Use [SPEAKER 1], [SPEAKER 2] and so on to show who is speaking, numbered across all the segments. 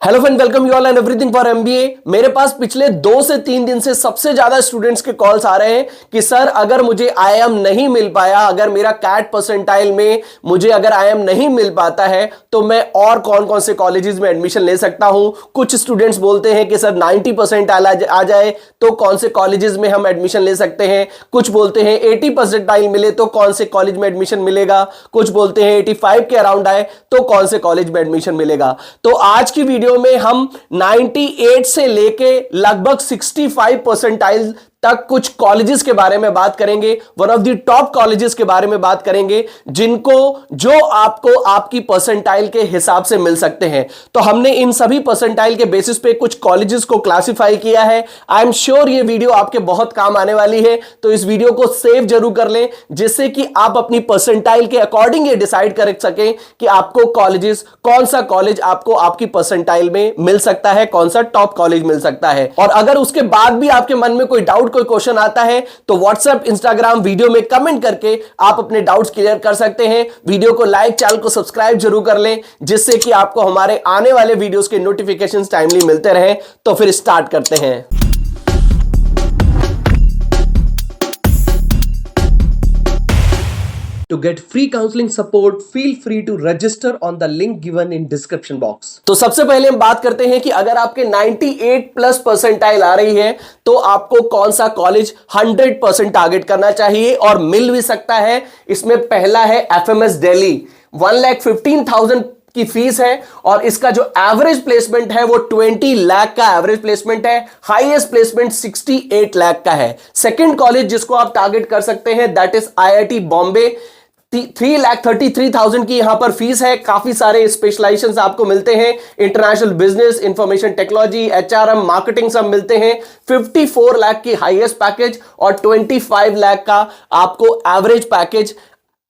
[SPEAKER 1] Hello friend, welcome you all and everything for MBA. मेरे पास पिछले 2 से 3 दिन से सबसे ज्यादा स्टूडेंट्स के कॉल्स आ रहे हैं कि सर अगर मुझे आईएम नहीं मिल पाया, अगर मेरा कैट परसेंटाइल में मुझे अगर आईएम नहीं मिल पाता है तो मैं और कौन कौन से कॉलेजेस में एडमिशन ले सकता हूं। कुछ स्टूडेंट्स बोलते हैं कि सर 90% आ जाए तो कौन से कॉलेजेस में हम एडमिशन ले सकते हैं। कुछ बोलते हैं 80% मिले तो कौन से कॉलेज में एडमिशन मिलेगा। कुछ बोलते हैं 85 के अराउंड आए तो कौन से कॉलेज में एडमिशन मिलेगा। तो आज की वीडियो में हम 98 से लेके लगभग 65 परसेंटाइल तक कुछ कॉलेजेस के बारे में बात करेंगे। One of the top colleges के बारे में बात करेंगे जिनको जो आपको आपकी परसेंटाइल के हिसाब से मिल सकते हैं। तो हमने इन सभी परसेंटाइल के बेसिस पे कुछ कॉलेजेस को क्लासिफाई किया है। आई एम श्योर ये वीडियो आपके बहुत काम आने वाली है, तो इस वीडियो को सेव जरूर कर लें जिससे कि आप अपनी परसेंटाइल के अकॉर्डिंग ये डिसाइड कर सकें कि आपको कॉलेजेस, कौन सा कॉलेज आपको आपकी परसेंटाइल में मिल सकता है, कौन सा टॉप कॉलेज मिल सकता है। और अगर उसके बाद भी आपके मन में कोई डाउट, कोई क्वेश्चन आता है तो व्हाट्सएप, इंस्टाग्राम वीडियो में कमेंट करके आप अपने डाउट्स क्लियर कर सकते हैं। वीडियो को लाइक, चैनल को सब्सक्राइब जरूर कर लें जिससे कि आपको हमारे आने वाले वीडियोस के नोटिफिकेशंस टाइमली मिलते रहें। तो फिर स्टार्ट करते हैं। To get free counseling support, feel free to register on the link given in description box। तो सबसे पहले हम बात करते हैं कि अगर आपके 98 प्लस परसेंटाइल आ रही है तो आपको कौन सा कॉलेज 100% टारगेट करना चाहिए और मिल भी सकता है। इसमें पहला है एफएमएस दिल्ली। 1,15,000 की फीस है और इसका जो एवरेज प्लेसमेंट है वो 20 लाख का एवरेज प्लेसमेंट है। हाईएस्ट प्लेसमेंट 68 लाख का है। सेकंड कॉलेज जिसको आप टारगेट कर सकते हैं दैट इज आईआईटी बॉम्बे। 3,33,000 की यहां पर फीस है। काफी सारे स्पेशलाइजेशंस आपको मिलते हैं, international business, information technology, HRM, marketing सब मिलते हैं। 54 लाख की हाईएस्ट पैकेज और 25 लाख का आपको एवरेज पैकेज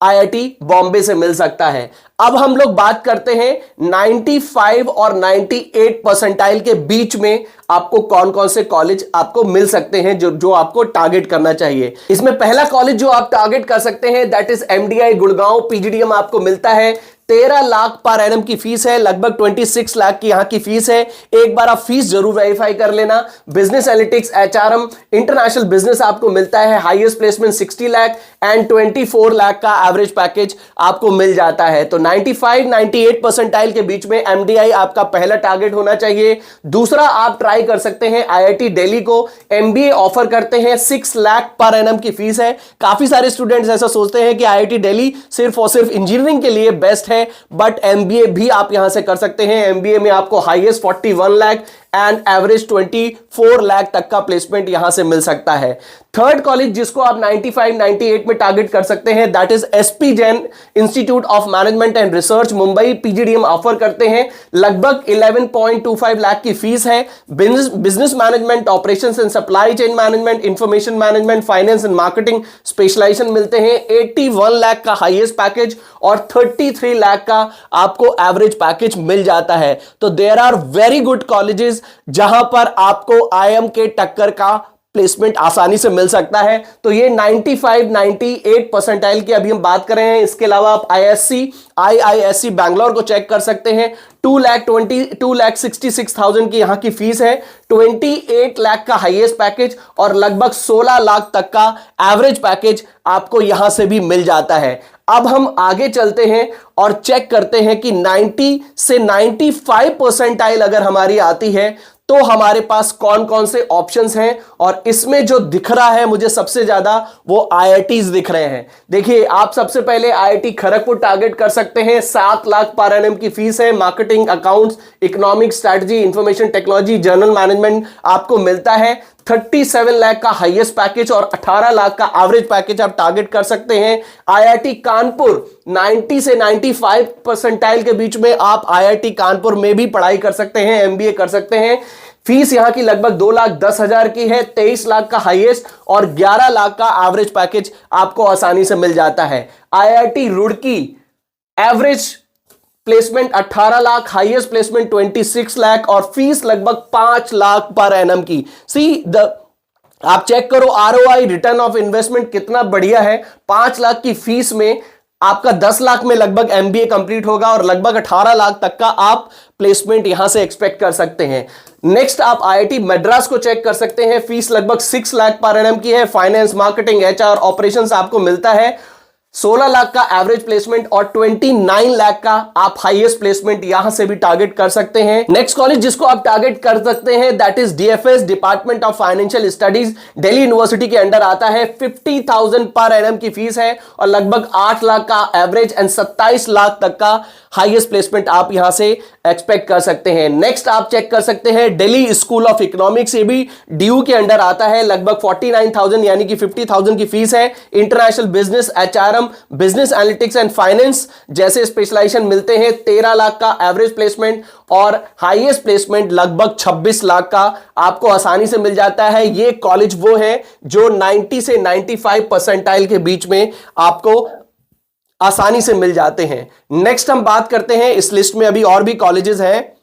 [SPEAKER 1] आईआईटी बॉम्बे से मिल सकता है। अब हम लोग बात करते हैं 95 और 98 परसेंटाइल के बीच में आपको कौन कौन से कॉलेज आपको मिल सकते हैं जो आपको टारगेट करना चाहिए। इसमें पहला कॉलेज जो आप टारगेट कर सकते हैं that is MDI Gurgaon. PGDM आपको मिलता है। 13 लाख पर एनम की फीस है, लगभग 26 लाख की यहां की फीस है। एक बार आप फीस जरूर वेरीफाई कर लेना। Business analytics, HRM, international business आपको मिलता है। Highest placement 60 lakh and 24 lakh का एवरेज पैकेज आपको मिल जाता है। तो 95-98 परसेंटाइल के बीच में एमडीआई आपका पहला टारगेट होना चाहिए। दूसरा आप ट्राई कर सकते हैं आईआईटी दिल्ली को। एमबीए ऑफर करते हैं, 6 लाख पर एनम की फीस है। काफी सारे स्टूडेंट्स ऐसा सोचते हैं कि आईआईटी दिल्ली सिर्फ और सिर्फ इंजीनियरिंग के लिए बेस्ट है, बट एमबीए भी आप यहां से कर सकते हैं। एमबीए में आपको highest 41 lakh and average 24 lakh तक का प्लेसमेंट यहां से मिल सकता है। थर्ड कॉलेज जिसको आप 95-98 में टारगेट कर सकते हैं that is S P Jain institute of management and research Mumbai. PGDM offer करते हैं, लगभग 11.25 लाख की फीस है। Business management, operations and supply chain management, information management, finance and marketing specialisation मिलते हैं। 81 लाख का हाईएस्ट पैकेज और 33 लाख का आपको एवरेज पैकेज मिल जाता है। तो there are very good colleges जहां पर आपको आईएम के टक्कर का प्लेसमेंट आसानी से मिल सकता है। तो ये 95-98 परसेंटाइल की अभी हम बात कर रहे हैं। इसके अलावा आप आईआईएससी बैंगलोर को चेक कर सकते हैं। 2,66,000 की यहां की फीस है। 28 लाख का हाईएस्ट पैकेज और लगभग 16 लाख तक का एवरेज पैकेज आपको यहां से भी मिल जाता है। अब हम आगे चलते हैं और चेक करते हैं कि 90 से 95 परसेंटाइल अगर हमारी आती है तो हमारे पास कौन कौन से ऑप्शंस हैं। और इसमें जो दिख रहा है मुझे सबसे ज्यादा वो आईआईटीज दिख रहे हैं। देखिए, आप सबसे पहले आईआईटी खड़गपुर टारगेट कर सकते हैं। 7 लाख पर एनम की फीस है। Marketing, accounts, economic strategy, information technology, journal management आपको मिलता है। 37 लाख का हाईएस्ट पैकेज और 18 लाख का एवरेज पैकेज आप टारगेट कर सकते हैं। आईआईटी कानपुर 90 से 95 परसेंटाइल के बीच में आप आईआईटी कानपुर में भी पढ़ाई कर सकते हैं, एमबीए कर सकते हैं। फीस यहां की लगभग 2,10,000 की है। 23 लाख का हाईएस्ट और 11 लाख का एवरेज पैकेज आपको आसानी से मिल जाता है। IIT Roorkee average placement 18 lakh, highest placement 26 lakh और फीस लगभग 5 लाख पर एनम की। आप चेक करो आरओआई, रिटर्न ऑफ इन्वेस्टमेंट कितना बढ़िया है। 5 लाख की फीस में आपका 10 लाख में लगभग एमबीए कंप्लीट होगा और लगभग 18 लाख तक का आप प्लेसमेंट यहां से एक्सपेक्ट कर सकते हैं। नेक्स्ट आप आईआईटी मद्रास को चेक कर सकते हैं, फीस लगभग 6 लाख पर एनम की है। फाइनेंस, मार्केटिंग, एचआर, ऑपरेशंस आपको मिलता है। 16 लाख का एवरेज प्लेसमेंट और 29 लाख का आप हाईएस्ट प्लेसमेंट यहां से भी टारगेट कर सकते हैं। नेक्स्ट कॉलेज जिसको आप टारगेट कर सकते हैं that is DFS, department of financial studies, Delhi university के अंडर आता है। 50,000 पर एनम की फीस है और लगभग 8 लाख का एवरेज एंड 27 लाख तक का हाईएस्ट प्लेसमेंट आप यहां से एक्सपेक्ट कर सकते हैं। नेक्स्ट आप चेक कर सकते हैं दिल्ली स्कूल ऑफ इकोनॉमिक्स, ये भी डीयू के अंडर आता है। लगभग 49,000 यानी कि 50,000 की फीस है। International business, HRM, business analytics and finance जैसे स्पेशलाइजेशन मिलते हैं। 13 लाख का एवरेज प्लेसमेंट और हाईएस्ट प्लेसमेंट लगभग 26 लाख का आपको आसानी से मिल जाता है। ये कॉलेज वो है जो 90 से 95 परसेंटाइल के बीच में आपको आसानी से मिल जाते हैं। नेक्स्ट हम बात करते हैं, इस लिस्ट में अभी और भी कॉलेजेस हैं।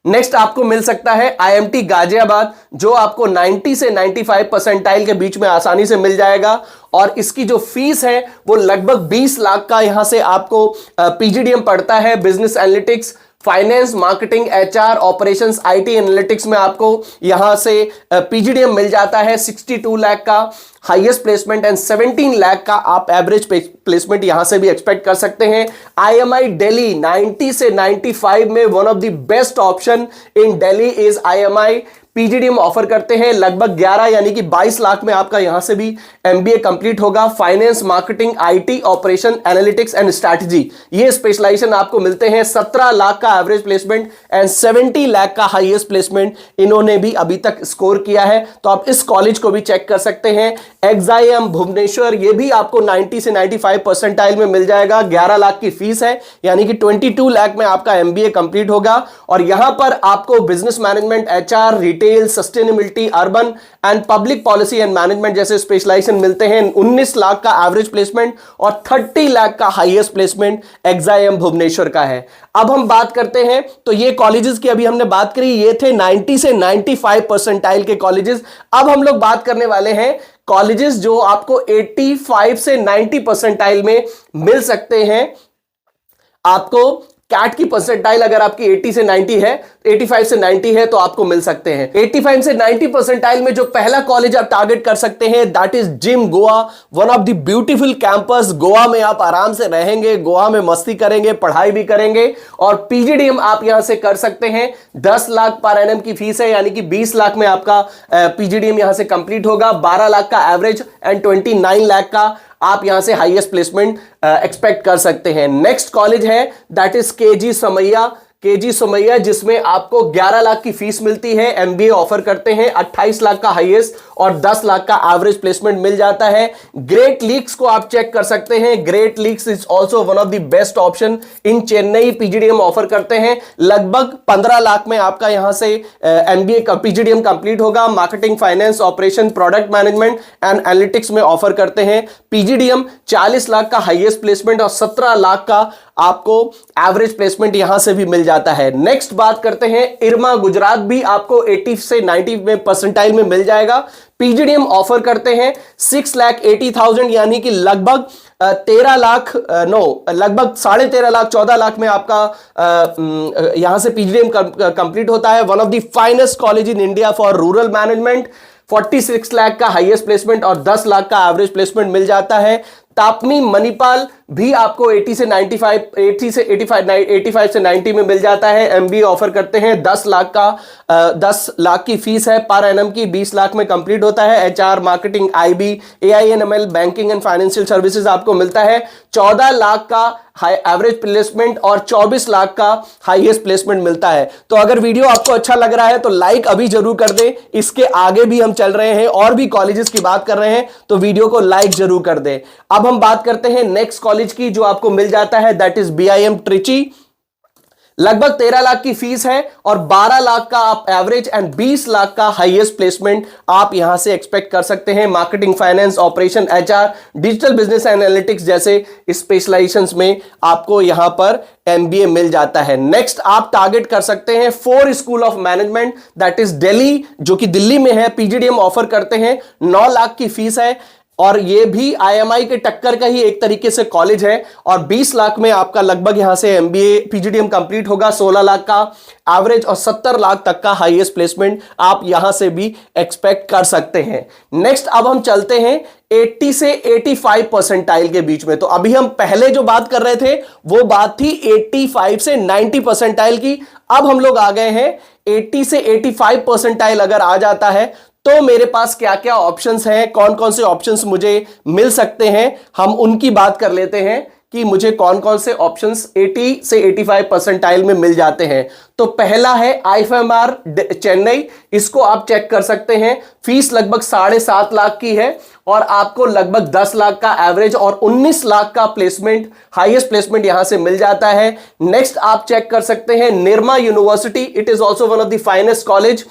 [SPEAKER 1] नेक्स्ट आपको मिल सकता है आईएमटी गाजियाबाद, जो आपको 90 से 95 परसेंटाइल के बीच में आसानी से मिल जाएगा और इसकी जो फीस है वो लगभग 20 लाख का यहां से आपको पीजीडीएम पड़ता है। Business analytics, finance, marketing, HR, operations, IT analytics में आपको यहां से पीजीडीएम मिल जाता है। 62 लाख का हाईएस्ट प्लेसमेंट एंड 17 लाख का आप एवरेज प्लेसमेंट यहां से भी एक्सपेक्ट कर सकते हैं। आईएमआई दिल्ली 90 से 95 में one of the best option in Delhi is IMEI. PGDM offer करते हैं लगभग 11 यानी कि 22 लाख में आपका यहां से भी एमबीए कंप्लीट होगा। Finance, marketing, IT, operation, analytics and strategy ये स्पेशलाइजेशन आपको मिलते हैं। 17 लाख का एवरेज प्लेसमेंट एंड 70 लाख का हाईएस्ट प्लेसमेंट इन्होंने भी अभी तक स्कोर किया है, तो आप इस कॉलेज को भी चेक कर सकते हैं। एक्साइएम भुवनेश्वर, ये भी आपको 90 से 95 परसेंटाइल में मिल जाएगा। 11 लाख की फीस है यानी कि 22 लाख में आपका एमबीए कंप्लीट होगा और यहां पर आपको business management, HR, retail, sustainability, urban and public policy and management जैसे स्पेशलाइजेशन मिलते हैं। 19 लाख का एवरेज प्लेसमेंट और 30 लाख का हाईएस्ट प्लेसमेंट एक्साइएम भुवनेश्वर का है। अब हम बात करते हैं, तो ये कॉलेजेस की अभी हमने बात करी, ये थे 90 से 95 परसेंटाइल के कॉलेजेस। अब हम लोग बात करने वाले हैं कॉलेजेस जो आपको 85 से 90 परसेंटाइल में मिल सकते हैं। आपको कैट की परसेंटाइल अगर आपकी 80 से 90 है, 85 से 90 है तो आपको मिल सकते हैं। 85 से 90 परसेंटाइल में जो पहला कॉलेज आप टारगेट कर सकते हैं that is gym Goa, one of the beautiful campus. Goa में आप आराम से रहेंगे, गोवा में मस्ती करेंगे, पढ़ाई भी करेंगे और पीजीडीएम आप यहां से कर सकते हैं। 10 लाख पर एनएम की फीस है यानी कि 20 लाख में आपका पीजीडीएम यहां से कंप्लीट होगा। 12 लाख का एवरेज एंड 29 लाख का आप यहां से हाईएस्ट प्लेसमेंट एक्सपेक्ट कर सकते हैं। नेक्स्ट कॉलेज है दैट इज केजी समैया, केजी सोमैया, जिसमें आपको 11 लाख की फीस मिलती है। एमबीए ऑफर करते हैं, 28 लाख का हाईएस्ट और 10 लाख का एवरेज प्लेसमेंट मिल जाता है। ग्रेट लीक्स को आप चेक कर सकते हैं, great leaks is also one of the best option in Chennai. PGDM offer करते हैं, लगभग 15 लाख में आपका यहां से एमबीए का पीजीडीएम कंप्लीट होगा। Marketing, finance, operation, product management and analytics में ऑफर करते हैं पीजीडीएम। 40 लाख का हाईएस्ट प्लेसमेंट और 17 लाख का आपको एवरेज प्लेसमेंट यहां से भी मिल जाता है। नेक्स्ट बात करते हैं इरमा गुजरात, भी आपको 80 से 90 में परसेंटाइल में मिल जाएगा। पीजीडीएम ऑफर करते हैं 6,80,000 यानी कि लगभग 13 लाख लगभग 13.5 लाख 14 लाख में आपका यहां से पीजीडीएम कंप्लीट होता है। One of the finest college in India for rural management. 46 lakh का हाईएस्ट प्लेसमेंट और 10 लाख का एवरेज प्लेसमेंट मिल जाता है। तापनी मणिपाल भी आपको 80 से 85 से 90 में मिल जाता है। एमबीए ऑफर करते हैं, 10 लाख की फीस है पर एनम की, 20 लाख में कंप्लीट होता है। HR, marketing, IB, AI and ML, banking and financial services आपको मिलता है। 14 लाख का हाई एवरेज प्लेसमेंट और 24 लाख का हाईएस्ट प्लेसमेंट मिलता है। तो अगर वीडियो आपको अच्छा लग रहा है तो लाइक अभी जरूर कर दें। इसके आगे भी हम चल रहे हैं और भी कॉलेजेस की बात कर रहे हैं, तो वीडियो को लाइक जरूर कर दें। अब हम बात करते हैं नेक्स्ट कॉलेज की जो आपको मिल जाता है दैट इज बीआईएम ट्रिची। लगभग 13 लाख की फीस है और 12 लाख का आप एवरेज एंड 20 लाख का हाईएस्ट प्लेसमेंट आप यहां से एक्सपेक्ट कर सकते हैं। Marketing, finance, operation, HR, digital business analytics जैसे स्पेशलाइजेशंस में आपको यहां पर एमबीए मिल जाता है। नेक्स्ट आप टारगेट कर सकते हैं 4 school of management that is Delhi, जो कि दिल्ली में है। पीजीडीएम ऑफर करते हैं, 9 लाख की फीस है और ये भी आईएमआई के टक्कर का ही एक तरीके से कॉलेज है। और 20 लाख में आपका लगभग यहां से एमबीए पीजीडीएम कंप्लीट होगा। 16 लाख का एवरेज और 70 लाख तक का हाईएस्ट प्लेसमेंट आप यहां से भी एक्सपेक्ट कर सकते हैं। नेक्स्ट अब हम चलते हैं 80 से 85 परसेंटाइल के बीच में। तो अभी हम पहले जो बात कर रहे थे वो बात थी 85 से 90 परसेंटाइल की। अब हम लोग आ गए हैं 80 से 85 परसेंटाइल अगर आ जाता है तो मेरे पास क्या क्या ऑप्शंस हैं, कौन कौन से ऑप्शंस मुझे मिल सकते हैं, हम उनकी बात कर लेते हैं कि मुझे कौन कौन से ऑप्शंस 80 से 85 परसेंटाइल में मिल जाते हैं। तो पहला है आईएफएमआर चेन्नई, इसको आप चेक कर सकते हैं। फीस लगभग 7.5 लाख की है और आपको लगभग 10 लाख का एवरेज और 19 लाख का प्लेसमेंट, हाईएस्ट प्लेसमेंट यहां से मिल जाता है। नेक्स्ट आप चेक कर सकते हैं Nirma university, it is also one of the finest college.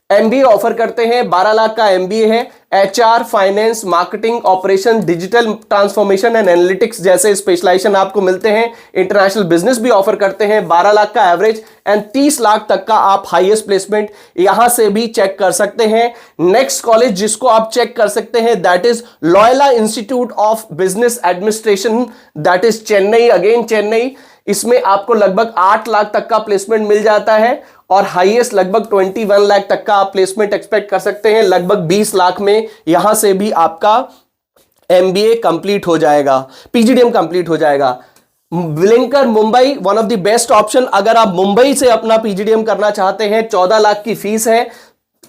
[SPEAKER 1] MBA offer करते हैं, 12 लाख का एमबीए है। HR, finance, marketing, operation, digital transformation and analytics जैसे स्पेशलाइजेशन आपको मिलते हैं। इंटरनेशनल बिजनेस भी ऑफर करते हैं, 12 लाख का एवरेज एंड 30 लाख तक का आप हाईएस्ट प्लेसमेंट यहां से भी चेक कर सकते हैं। नेक्स्ट कॉलेज जिसको आप चेक कर सकते हैं that is Loyola institute of business administration, that is Chennai, again Chennai. इसमें आपको लगभग 8 लाख तक का प्लेसमेंट मिल जाता है और हाईएस्ट लगभग 21 लाख तक का आप प्लेसमेंट एक्सपेक्ट कर सकते हैं। लगभग 20 लाख में यहां से भी आपका एमबीए कंप्लीट हो जाएगा, पीजीडीएम कंप्लीट हो जाएगा। Welingkar Mumbai, one of the best option अगर आप मुंबई से अपना पीजीडीएम करना चाहते हैं। 14 लाख की फीस है।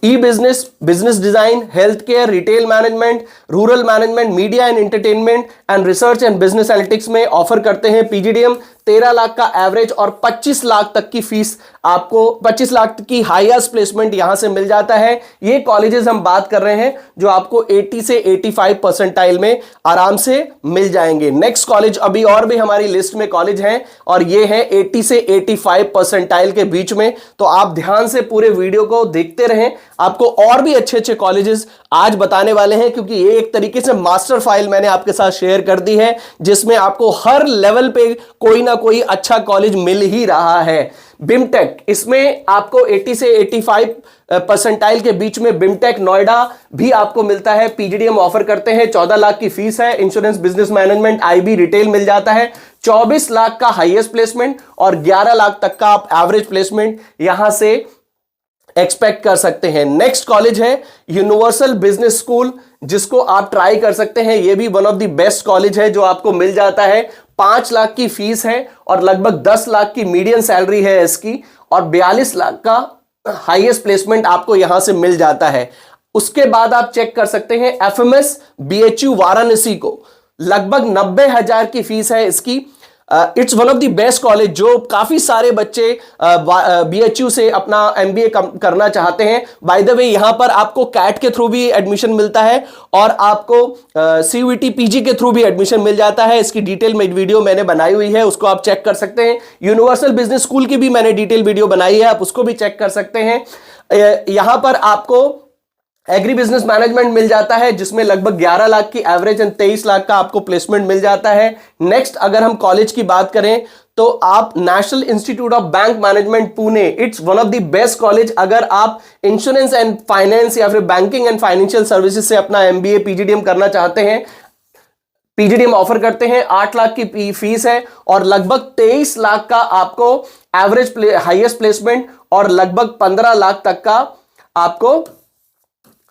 [SPEAKER 1] E business, business design, health care, retail management, rural management, media and entertainment and research and business analytics में ऑफर करते हैं पीजीडीएम। 13 लाख का एवरेज और 25 लाख तक की फीस, आपको 25 लाख की हाईएस्ट प्लेसमेंट यहां से मिल जाता है। ये कॉलेजेस हम बात कर रहे हैं जो आपको 80 से 85 परसेंटाइल में आराम से मिल जाएंगे। नेक्स्ट कॉलेज, अभी और भी हमारी लिस्ट में कॉलेज हैं और ये है 80 से 85 परसेंटाइल के बीच में। तो आप ध्यान से पूरे वीडियो को देखते रहें, आपको और भी अच्छे अच्छे कॉलेजेस आज बताने वाले हैं, क्योंकि ये एक तरीके से मास्टर फाइल मैंने आपके साथ शेयर कर दी है जिसमें आपको हर लेवल पे कोई ना कोई अच्छा कॉलेज मिल ही रहा है। बिमटेक, इसमें आपको 80 से 85 परसेंटाइल के बीच में बिमटेक नोएडा भी आपको मिलता है। पीजीडीएम ऑफर करते हैं, 14 लाख की फीस है। Insurance, business management, IB, retail मिल जाता है। 24 लाख का हाईएस्ट प्लेसमेंट और 11 लाख तक का आप एवरेज प्लेसमेंट यहां से एक्सपेक्ट कर सकते हैं। नेक्स्ट कॉलेज है यूनिवर्सल बिजनेस स्कूल, जिसको आप ट्राई कर सकते हैं। यह भी one of the best college है जो आपको मिल जाता है। 5 लाख की फीस है और लगभग 10 लाख की मीडियम सैलरी है इसकी और 42 लाख का हाईएस्ट प्लेसमेंट आपको यहां से मिल जाता है। उसके बाद आप चेक कर सकते हैं एफएमएस बीएचयू वाराणसी को, लगभग 90,000 की फीस है इसकी। It's one of the best college जो काफी सारे बच्चे बीएचयू से अपना एमबीए करना चाहते हैं। बाय द वे यहां पर आपको कैट के थ्रू भी एडमिशन मिलता है और आपको सीयूईटी पीजी के थ्रू भी एडमिशन मिल जाता है। इसकी डिटेल में वीडियो मैंने बनाई हुई है, उसको आप चेक कर सकते हैं। यूनिवर्सल बिजनेस स्कूल की भी मैंने डिटेल वीडियो बनाई है, आप उसको भी चेक कर सकते हैं। यहां पर आपको एग्री बिजनेस मैनेजमेंट मिल जाता है जिसमें लगभग 11 लाख की एवरेज एंड 23 लाख का आपको प्लेसमेंट मिल जाता है। नेक्स्ट अगर हम कॉलेज की बात करें तो आप national institute of bank management Pune, it's one of the best college अगर आप इंश्योरेंस एंड फाइनेंस या फिर बैंकिंग एंड फाइनेंशियल सर्विसेज से अपना एमबीए पीजीडीएम करना चाहते हैं। पीजीडीएम ऑफर करते हैं, 8 लाख की फीस है और लगभग 23 लाख का आपको एवरेज हाईएस्ट प्लेसमेंट और लगभग 15 लाख तक का आपको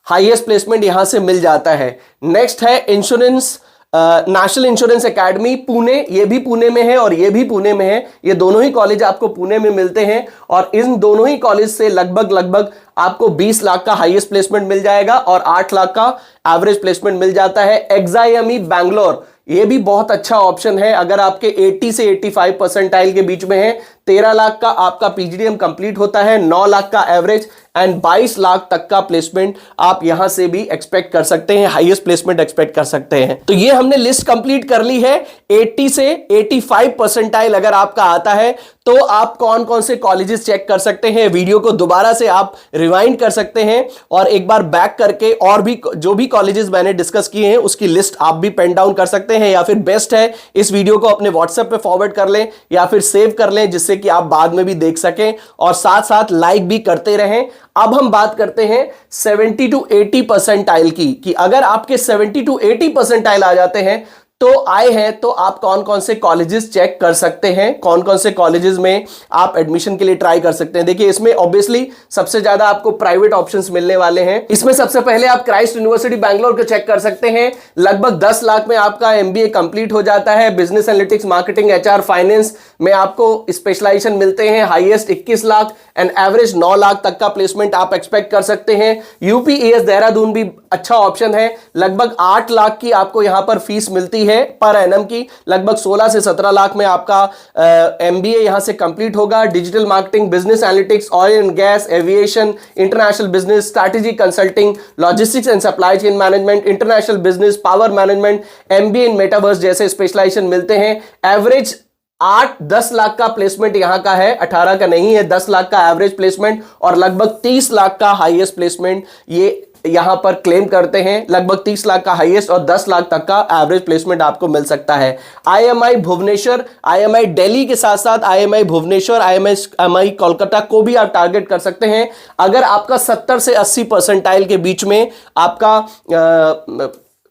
[SPEAKER 1] हाईएस्ट प्लेसमेंट यहां से मिल जाता है। नेक्स्ट है insurance, national insurance academy Pune, ये भी पुणे में है और ये भी पुणे में है। ये दोनों ही कॉलेज आपको पुणे में मिलते हैं और इन दोनों ही कॉलेज से लगभग आपको 20 लाख का हाईएस्ट प्लेसमेंट मिल जाएगा और 8 लाख का एवरेज प्लेसमेंट मिल जाता है। एक्साइएमई बैंगलोर, ये भी बहुत अच्छा ऑप्शन है अगर आपके 80 से 85 परसेंटाइल के बीच में है। 13 लाख का आपका पीजीडीएम कंप्लीट होता है, 9 लाख का एवरेज एंड 22 लाख तक का प्लेसमेंट आप यहां से भी एक्सपेक्ट कर सकते हैं, हाईएस्ट प्लेसमेंट एक्सपेक्ट कर सकते हैं। तो ये हमने लिस्ट कंप्लीट कर ली है। 80 से 85 परसेंटाइल अगर आपका आता है तो आप कौन कौन से कॉलेजेस चेक कर सकते हैं, वीडियो को दोबारा से आप रिवाइंड कर सकते हैं और एक बार बैक करके और भी जो भी कॉलेजेस मैंने डिस्कस किए हैं उसकी लिस्ट आप भी पेन डाउन कर सकते हैं, या फिर बेस्ट है इस वीडियो को अपने व्हाट्सएप पे फॉरवर्ड कर लें या फिर सेव कर लें, जिससे कि आप बाद में भी देख सकें और साथ साथ लाइक भी करते रहें। अब हम बात करते हैं 70 to 80 परसेंटाइल की, कि अगर आपके 70 to 80 परसेंटाइल आ जाते हैं तो आए हैं, तो आप कौन कौन से कॉलेजेस चेक कर सकते हैं, कौन कौन से कॉलेजेस में आप एडमिशन के लिए ट्राई कर सकते हैं। देखिए इसमें ऑब्वियसली सबसे ज्यादा आपको प्राइवेट ऑप्शंस मिलने वाले हैं। इसमें सबसे पहले आप क्राइस्ट यूनिवर्सिटी बैंगलोर को चेक कर सकते हैं, लगभग 10 लाख में आपका एमबीए कंप्लीट हो जाता है। Business analytics, marketing, HR, finance में आपको स्पेशलाइजेशन मिलते हैं। Highest 21 lakh and average 9 lakh तक का प्लेसमेंट आप एक्सपेक्ट कर सकते हैं। यूपीईएस देहरादून भी अच्छा ऑप्शन है, लगभग 8 लाख की आपको यहां पर फीस मिलती है पर एनम की, लगभग 16 से 17 लाख में आपका एमबीए यहां से कंप्लीट होगा। Digital marketing, business analytics, oil and gas, aviation, international business, strategy consulting, logistics and supply chain management, international business, power management, MBA in metaverse जैसे स्पेशलाइजेशन मिलते हैं। एवरेज 8-10 लाख का प्लेसमेंट यहां का है, 18 का नहीं है, 10 लाख का एवरेज प्लेसमेंट और लगभग 30 लाख का हाईएस्ट प्लेसमेंट ये यहां पर क्लेम करते हैं। लगभग 30 लाख का हाईएस्ट और 10 लाख तक का एवरेज प्लेसमेंट आपको मिल सकता है। आईएमआई भुवनेश्वर, आईएमआई दिल्ली के साथ साथ आईएमआई भुवनेश्वर, आईएमआई कोलकाता को भी आप टारगेट कर सकते हैं। अगर आपका 70 से 80 परसेंटाइल के बीच में आपका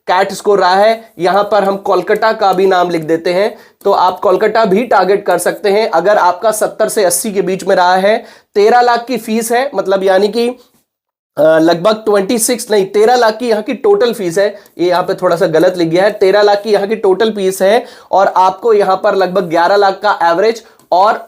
[SPEAKER 1] कैट स्कोर रहा है, यहां पर हम कोलकाता का भी नाम लिख देते हैं, तो आप कोलकाता भी टारगेट कर सकते हैं। अगर आपका 70 से 80 के बीच में रहा है, 13 लाख की फीस है, मतलब यानी कि लगभग 13 लाख की यहां की टोटल फीस है। ये यहां पे थोड़ा सा गलत लिख गया है, 13 लाख की यहां की टोटल फीस है और आपको यहां पर लगभग 11 लाख का एवरेज और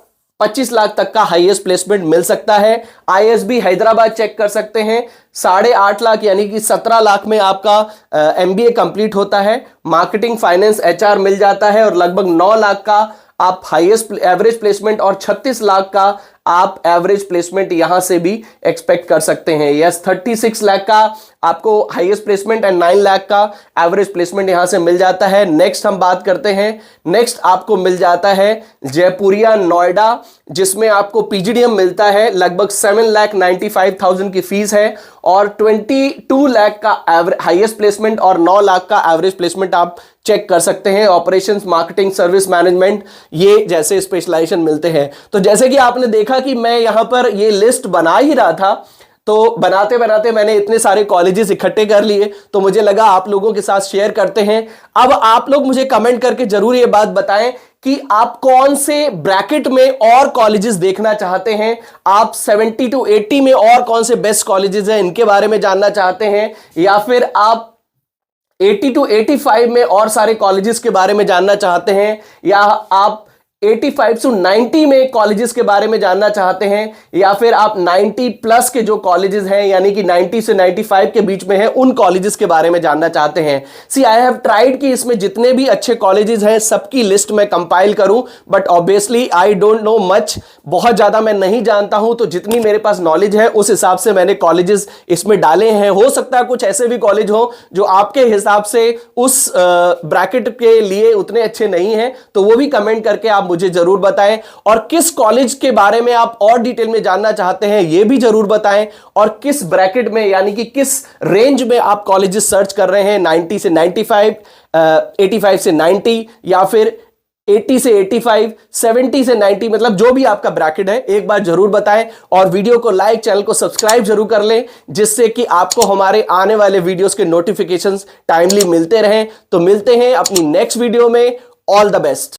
[SPEAKER 1] 25 लाख तक का हाईएस्ट प्लेसमेंट मिल सकता है। आईएसबी हैदराबाद चेक कर सकते हैं, 8.5 लाख यानी कि 17 लाख में आपका एमबीए कंप्लीट होता है। मार्केटिंग, फाइनेंस, एचआर मिल जाता है और लगभग 9 लाख का आप हाईएस्ट एवरेज प्लेसमेंट और 36 लाख का आप एवरेज प्लेसमेंट यहां से भी एक्सपेक्ट कर सकते हैं। यस, 36 लाख का आपको हाईएस्ट प्लेसमेंट एंड 9 लाख का एवरेज प्लेसमेंट यहां से मिल जाता है। नेक्स्ट हम बात करते हैं, नेक्स्ट आपको मिल जाता है जयपुरिया नोएडा, जिसमें आपको पीजीडीएम मिलता है, लगभग 7,95,000 की फीस है और 22 लाख का हाईएस्ट प्लेसमेंट और 9 लाख का एवरेज प्लेसमेंट आप चेक कर सकते हैं। ऑपरेशंस, मार्केटिंग, सर्विस मैनेजमेंट ये जैसे स्पेशलाइजेशन मिलते हैं। तो जैसे कि आपने देखा कि मैं यहां पर ये लिस्ट बना ही रहा था, तो बनाते बनाते मैंने इतने सारे कॉलेजेस इकट्ठे कर लिए, तो मुझे लगा आप लोगों के साथ शेयर करते हैं। अब आप लोग मुझे कमेंट करके जरूर ये बात बताएं कि आप कौन से ब्रैकेट में और कॉलेजेस देखना चाहते हैं। आप 70 to 80 में और कौन से बेस्ट कॉलेजेस हैं इनके बारे में जानना चाहते हैं, या फिर आप 80 to 85 में और सारे कॉलेजेस के बारे में जानना चाहते हैं, या आप 85 to 90 में कॉलेजेस के बारे में जानना चाहते हैं, या फिर आप 90 प्लस के जो कॉलेजेस हैं यानी कि 90 से 95 के बीच में हैं उन कॉलेजेस के बारे में जानना चाहते हैं। सी आई हैव ट्राइड कि इसमें जितने भी अच्छे कॉलेजेस हैं सबकी लिस्ट मैं कंपाइल करूं, but obviously I don't know much, बहुत ज्यादा मैं नहीं जानता हूं, तो जितनी मेरे पास नॉलेज है उस हिसाब से मैंने कॉलेजेस इसमें डाले हैं। हो सकता है कुछ ऐसे भी कॉलेज हो जो आपके हिसाब से उस ब्रैकेट के लिए उतने अच्छे नहीं हैं, तो वो भी कमेंट करके आप मुझे जरूर बताएं। और किस कॉलेज के बारे में आप और डिटेल में जानना चाहते हैं ये भी जरूर बताएं, और किस ब्रैकेट में यानी कि किस रेंज में आप कॉलेजेस सर्च कर रहे हैं, 90 से 95, 85 से 90, या फिर 80 से 85, 70 से 90, मतलब जो भी आपका ब्रैकेट है एक बार जरूर बताएं। और वीडियो को लाइक, चैनल को सब्सक्राइब जरूर कर लें, जिससे कि आपको हमारे आने वाले वीडियोस के नोटिफिकेशंस टाइमली मिलते रहें। तो मिलते हैं अपनी नेक्स्ट वीडियो में। All the best.